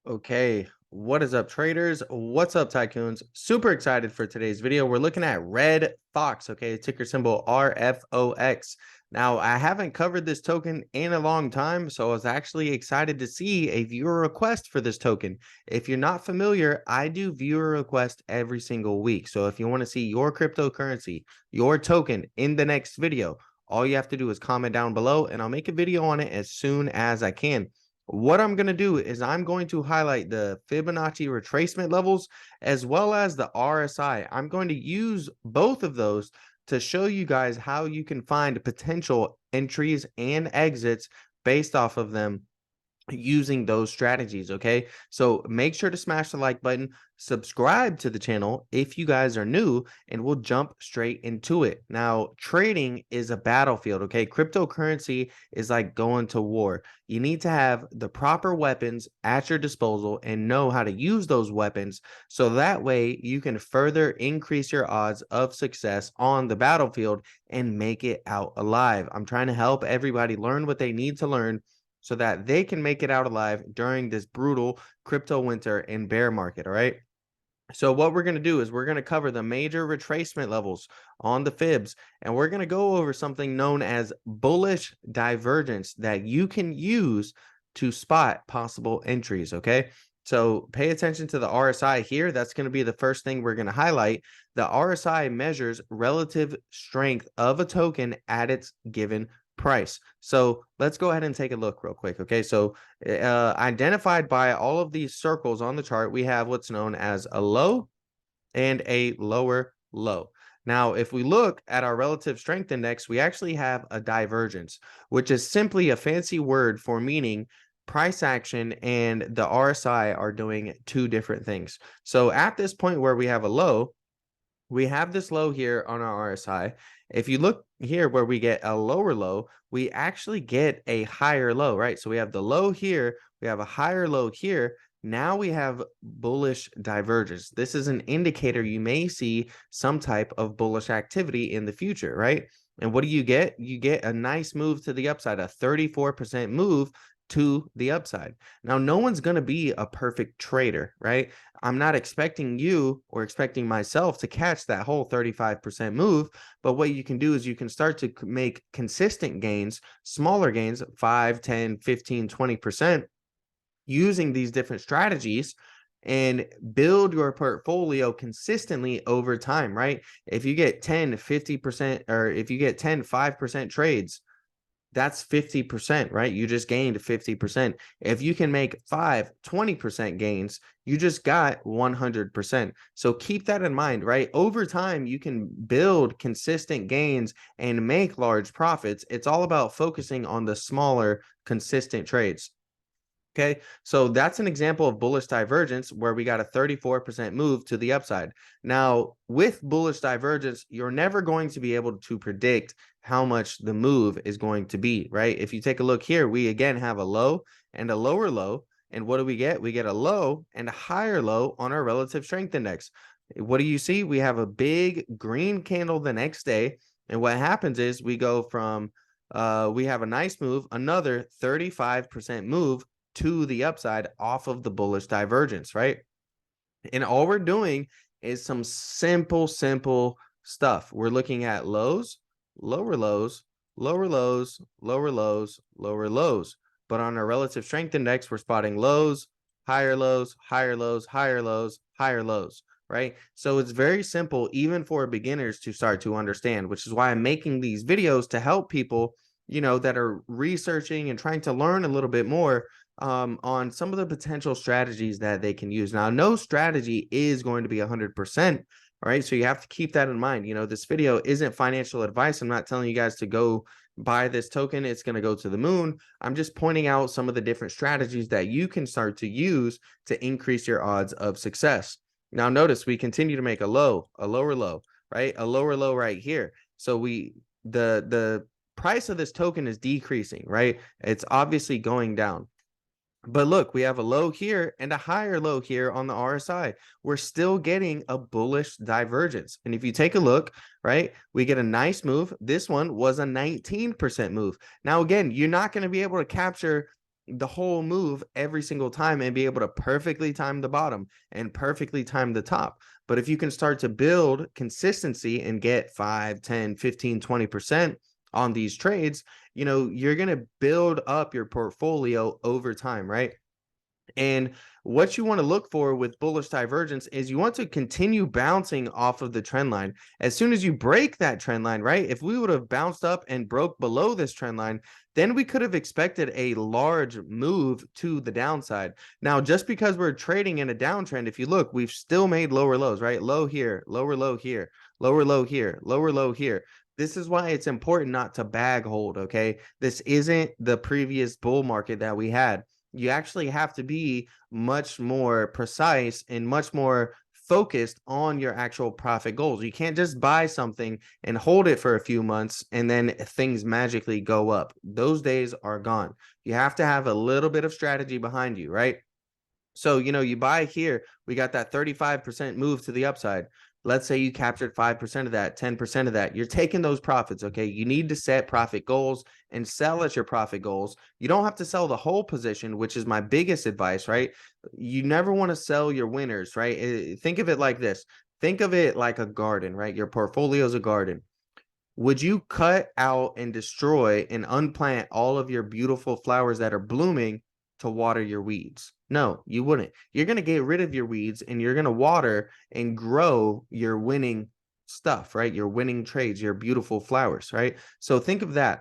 Okay, what is up, traders? What's up, tycoons? Super excited for today's video. We're looking at Redfox, okay, ticker symbol RFOX. Now, I haven't covered this token in a long time, so I was actually excited to see a viewer request for this token. If you're not familiar, I do viewer requests every single week. So if you want to see your cryptocurrency, your token in the next video, all you have to do is comment down below and I'll make a video on it as soon as I can. What I'm going to do is I'm going to highlight the Fibonacci retracement levels as well as the RSI. I'm going to use both of those to show you guys how you can find potential entries and exits based off of them using those strategies. Okay, so make sure to smash the like button, subscribe to the channel if you guys are new, and we'll jump straight into it. Now, trading is a battlefield. Okay, cryptocurrency is like going to war. You need to have the proper weapons at your disposal and know how to use those weapons, so that way you can further increase your odds of success on the battlefield and make it out alive. I'm trying to help everybody learn what they need to learn so that they can make it out alive during this brutal crypto winter and bear market. All right. So what we're going to do is we're going to cover the major retracement levels on the fibs, and we're going to go over something known as bullish divergence that you can use to spot possible entries. Okay. So pay attention to the RSI here. That's going to be the first thing we're going to highlight. The RSI measures relative strength of a token at its given price. So let's go ahead and take a look real quick. Okay, so identified by all of these circles on the chart, we have what's known as a low and a lower low. Now, if we look at our relative strength index, we actually have a divergence, which is simply a fancy word for meaning price action and the RSI are doing two different things. So at this point where we have a low, we have this low here on our RSI. If you look here where we get a lower low, we actually get a higher low, right? So we have the low here, we have a higher low here. Now we have bullish divergence. This is an indicator you may see some type of bullish activity in the future, right? And what do you get? You get a nice move to the upside, a 34% move to the upside. Now, no one's going to be a perfect trader, right? I'm not expecting you or expecting myself to catch that whole 35% move. But what you can do is you can start to make consistent gains, smaller gains, 5, 10, 15, 20% using these different strategies and build your portfolio consistently over time, right? If you get 10, 50%, or if you get 10, 5% trades, that's 50%, right? You just gained 50%. If you can make 20% gains, you just got 100%. So keep that in mind, right? Over time, you can build consistent gains and make large profits. It's all about focusing on the smaller, consistent trades. Okay, so that's an example of bullish divergence where we got a 34% move to the upside. Now, with bullish divergence, you're never going to be able to predict how much the move is going to be, right? If you take a look here, we again have a low and a lower low. And what do we get? We get a low and a higher low on our relative strength index. What do you see? We have a big green candle the next day. And what happens is we go from, we have a nice move, another 35% move to the upside off of the bullish divergence, right? And all we're doing is some simple stuff. We're looking at lows, lower lows, lower lows, lower lows, lower lows. But on our relative strength index, we're spotting lows, higher lows, higher lows, higher lows, higher lows, right? So it's very simple, even for beginners to start to understand, which is why I'm making these videos to help people, you know, that are researching and trying to learn a little bit more on some of the potential strategies that they can use. Now, no strategy is going to be 100%. All right, so you have to keep that in mind. You know, this video isn't financial advice. I'm not telling you guys to go buy this token. It's going to go to the moon. I'm just pointing out some of the different strategies that you can start to use to increase your odds of success. Now, notice we continue to make a low, a lower low, right? A lower low right here. So the price of this token is decreasing, right? It's obviously going down. But look, we have a low here and a higher low here on the RSI. We're still getting a bullish divergence. And if you take a look, right, we get a nice move. This one was a 19% move. Now, again, you're not going to be able to capture the whole move every single time and be able to perfectly time the bottom and perfectly time the top. But if you can start to build consistency and get 5, 10, 15, 20% on these trades, you know, you're going to build up your portfolio over time, right? And what you want to look for with bullish divergence is you want to continue bouncing off of the trend line. As soon as you break that trend line, right? If we would have bounced up and broke below this trend line, then we could have expected a large move to the downside. Now, just because we're trading in a downtrend, if you look, we've still made lower lows, right? Low here, lower low here, lower low here, lower low here. This is why it's important not to bag hold, okay? This isn't the previous bull market that we had. You actually have to be much more precise and much more focused on your actual profit goals. You can't just buy something and hold it for a few months and then things magically go up. Those days are gone. You have to have a little bit of strategy behind you, right? So, you know, you buy here, we got that 35% move to the upside. Let's say you captured 5% of that, 10% of that. You're taking those profits, okay? You need to set profit goals and sell at your profit goals. You don't have to sell the whole position, which is my biggest advice, right? You never want to sell your winners, right? Think of it like this. Think of it like a garden, right? Your portfolio is a garden. Would you cut out and destroy and unplant all of your beautiful flowers that are blooming to water your weeds? No, you wouldn't. You're going to get rid of your weeds and you're going to water and grow your winning stuff, right? Your winning trades, your beautiful flowers, right? So think of that.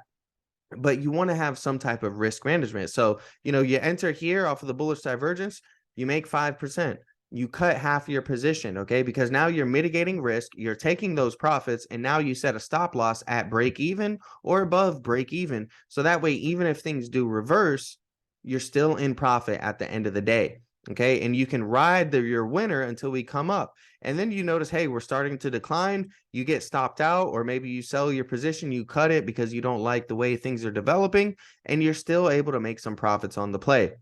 But you want to have some type of risk management. So, you know, you enter here off of the bullish divergence, you make 5%. You cut half your position, okay? Because now you're mitigating risk, you're taking those profits, and now you set a stop loss at break even or above break even. So that way, even if things do reverse, you're still in profit at the end of the day, okay? And you can ride your winner until we come up. And then you notice, hey, we're starting to decline. You get stopped out, or maybe you sell your position, you cut it because you don't like the way things are developing, and you're still able to make some profits on the play.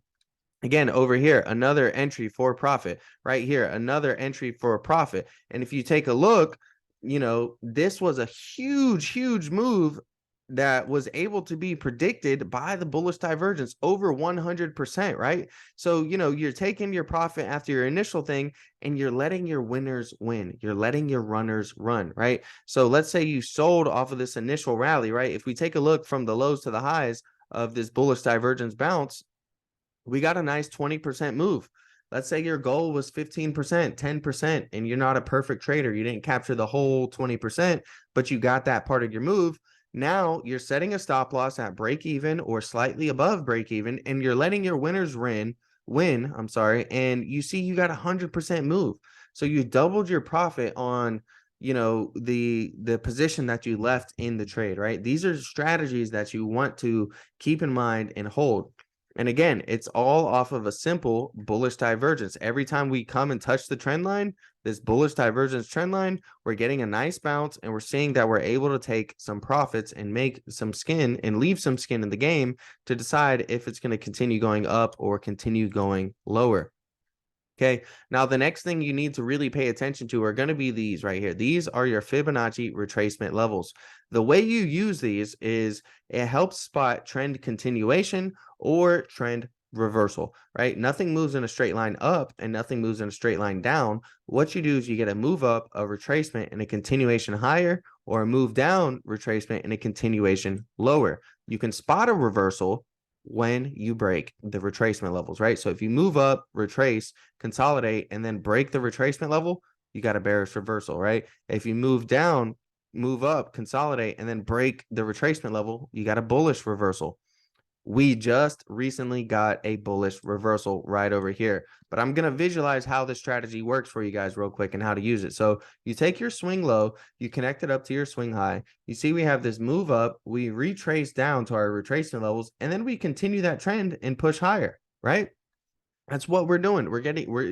Again, over here, another entry for profit. Right here, another entry for a profit. And if you take a look, you know, this was a huge, huge move that was able to be predicted by the bullish divergence over 100%, right? So, you know, you're taking your profit after your initial thing and you're letting your winners win. You're letting your runners run, right? So let's say you sold off of this initial rally, right? If we take a look from the lows to the highs of this bullish divergence bounce, we got a nice 20% move. Let's say your goal was 15%, 10%, and you're not a perfect trader. You didn't capture the whole 20%, but you got that part of your move. Now you're setting a stop loss at break even or slightly above break even, and you're letting your winners win, and you see you got 100% move. So you doubled your profit on, you know, the position that you left in the trade, right? These are strategies that you want to keep in mind and hold. And again, it's all off of a simple bullish divergence. Every time we come and touch the trend line, this bullish divergence trend line, we're getting a nice bounce and we're seeing that we're able to take some profits and make some skin and leave some skin in the game to decide if it's going to continue going up or continue going lower. Okay, now the next thing you need to really pay attention to are going to be these right here. These are your Fibonacci retracement levels. The way you use these is it helps spot trend continuation or trend reversal, right? Nothing moves in a straight line up and nothing moves in a straight line down. What you do is you get a move up, a retracement, and a continuation higher, or a move down, retracement, and a continuation lower. You can spot a reversal when you break the retracement levels, right? So if you move up, retrace, consolidate, and then break the retracement level, you got a bearish reversal, right? If you move down, move up, consolidate, and then break the retracement level, you got a bullish reversal. We just recently got a bullish reversal right over here, but I'm going to visualize how this strategy works for you guys real quick and how to use it. So you take your swing low, you connect it up to your swing high. You see we have this move up, we retrace down to our retracement levels, and then we continue that trend and push higher, right? That's what we're doing.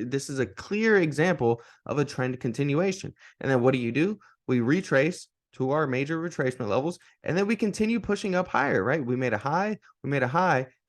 This is a clear example of a trend continuation. And then what do? We retrace to our major retracement levels, and then we continue pushing up higher, right? We made a high, and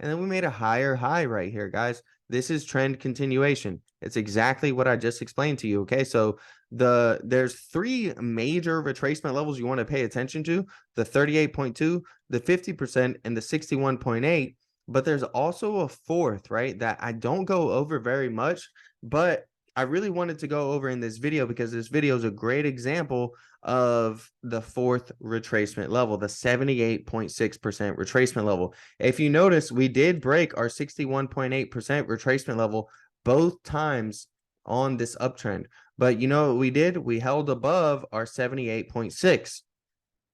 then we made a higher high right here, guys. This is trend continuation. It's exactly what I just explained to you, okay? So there's three major retracement levels you want to pay attention to: the 38.2, the 50%, and the 61.8. But there's also a fourth, right, that I don't go over very much, but I really wanted to go over in this video because this video is a great example of the fourth retracement level, the 78.6% retracement level. If you notice, we did break our 61.8% retracement level both times on this uptrend. But you know what we did? We held above our 78.6.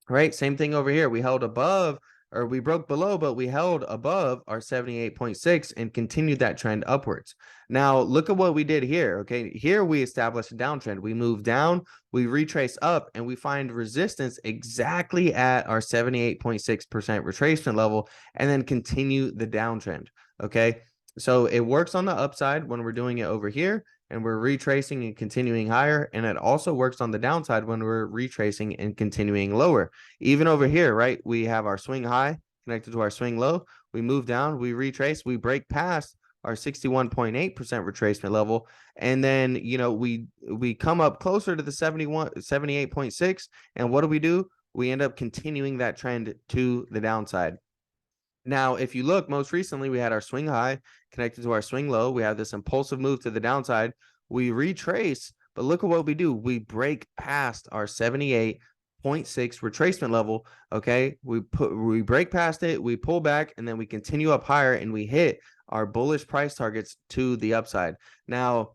Right? Same thing over here. We held above, or we broke below, but we held above our 78.6 and continued that trend upwards. Now, look at what we did here. Okay. Here we established a downtrend. We moved down, we retrace up, and we find resistance exactly at our 78.6% retracement level and then continue the downtrend. Okay. So it works on the upside when we're doing it over here, and we're retracing and continuing higher. And it also works on the downside when we're retracing and continuing lower. Even over here, right, we have our swing high connected to our swing low. We move down, we retrace, we break past our 61.8% retracement level. And then, you know, we come up closer to the 78.6. And what do? We end up continuing that trend to the downside. Now, if you look, most recently, we had our swing high connected to our swing low. We have this impulsive move to the downside. We retrace, but look at what we do. We break past our 78.6 retracement level. Okay. We break past it, we pull back, and then we continue up higher and we hit our bullish price targets to the upside. Now,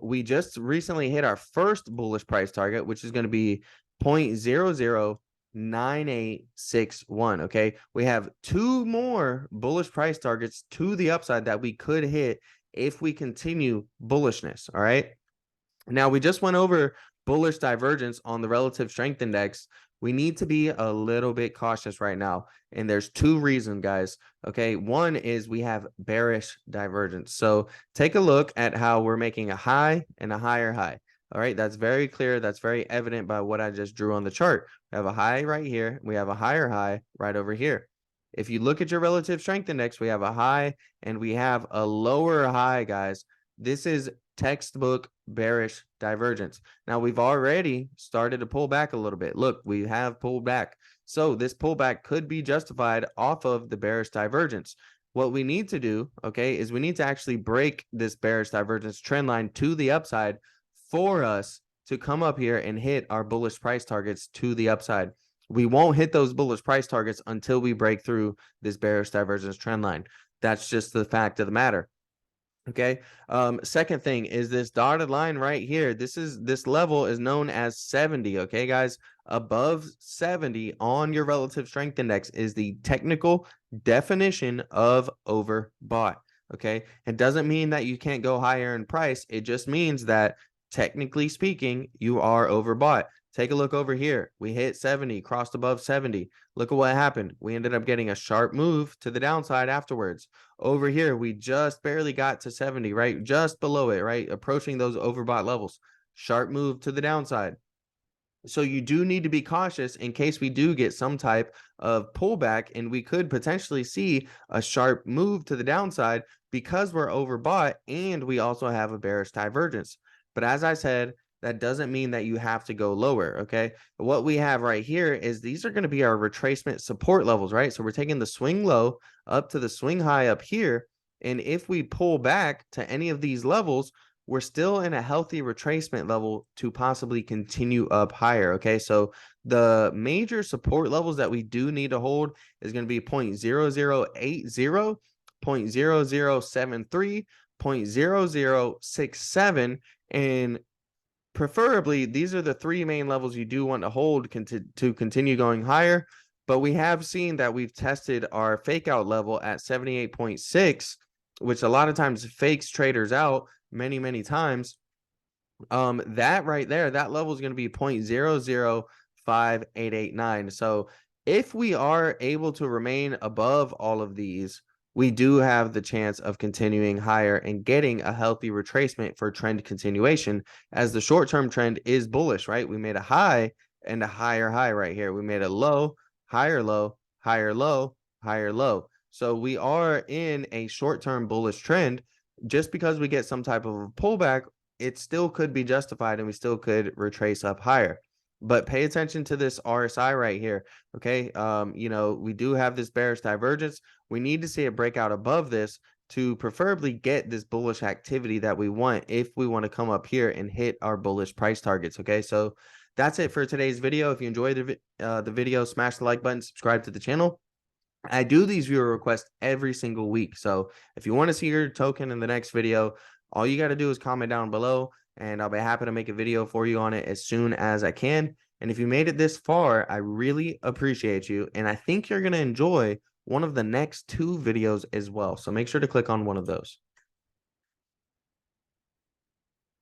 we just recently hit our first bullish price target, which is going to be 0.009861. Okay, we have two more bullish price targets to the upside that we could hit if we continue bullishness. All right, now we just went over bullish divergence on the relative strength index. We need to be a little bit cautious right now, and there's two reasons, guys. Okay, one is we have bearish divergence. So take a look at how we're making a high and a higher high. All right, that's very clear. That's very evident by what I just drew on the chart. We have a high right here. We have a higher high right over here. If you look at your relative strength index, we have a high and we have a lower high, guys. This is textbook bearish divergence. Now, we've already started to pull back a little bit. Look, we have pulled back. So this pullback could be justified off of the bearish divergence. What we need to do, okay, is we need to actually break this bearish divergence trend line to the upside for us to come up here and hit our bullish price targets to the upside. We won't hit those bullish price targets until we break through this bearish divergence trend line. That's just the fact of the matter. Okay. Second thing is this dotted line right here. This level is known as 70. Okay, guys, above 70 on your relative strength index is the technical definition of overbought. Okay. It doesn't mean that you can't go higher in price. It just means that technically speaking, you are overbought. Take a look over here. We hit 70, crossed above 70. Look at what happened. We ended up getting a sharp move to the downside afterwards. Over here, we just barely got to 70, right? Just below it, right? Approaching those overbought levels. Sharp move to the downside. So you do need to be cautious in case we do get some type of pullback, and we could potentially see a sharp move to the downside because we're overbought and we also have a bearish divergence. But as I said, that doesn't mean that you have to go lower, okay? What we have right here is these are going to be our retracement support levels, right? So we're taking the swing low up to the swing high up here. And if we pull back to any of these levels, we're still in a healthy retracement level to possibly continue up higher, okay? So the major support levels that we do need to hold is going to be 0.0080, 0.0073, 0.0067, and preferably, these are the three main levels you do want to hold to continue going higher. But we have seen that we've tested our fake out level at 78.6, which a lot of times fakes traders out many times. That right there, that level is going to be 0.005889. So if we are able to remain above all of these, we do have the chance of continuing higher and getting a healthy retracement for trend continuation, as the short-term trend is bullish, right? We made a high and a higher high right here. We made a low, higher low, higher low, higher low. So we are in a short-term bullish trend. Just because we get some type of a pullback, it still could be justified and we still could retrace up higher. But pay attention to this RSI right here. Okay. We do have this bearish divergence. We need to see it break out above this to preferably get this bullish activity that we want if we want to come up here and hit our bullish price targets. Okay. So that's it for today's video. If you enjoyed the video, smash the like button, subscribe to the channel. I do these viewer requests every single week. So if you want to see your token in the next video, all you got to do is comment down below and I'll be happy to make a video for you on it as soon as I can. And if you made it this far, I really appreciate you. And I think you're going to enjoy one of the next 2 videos as well. So make sure to click on one of those.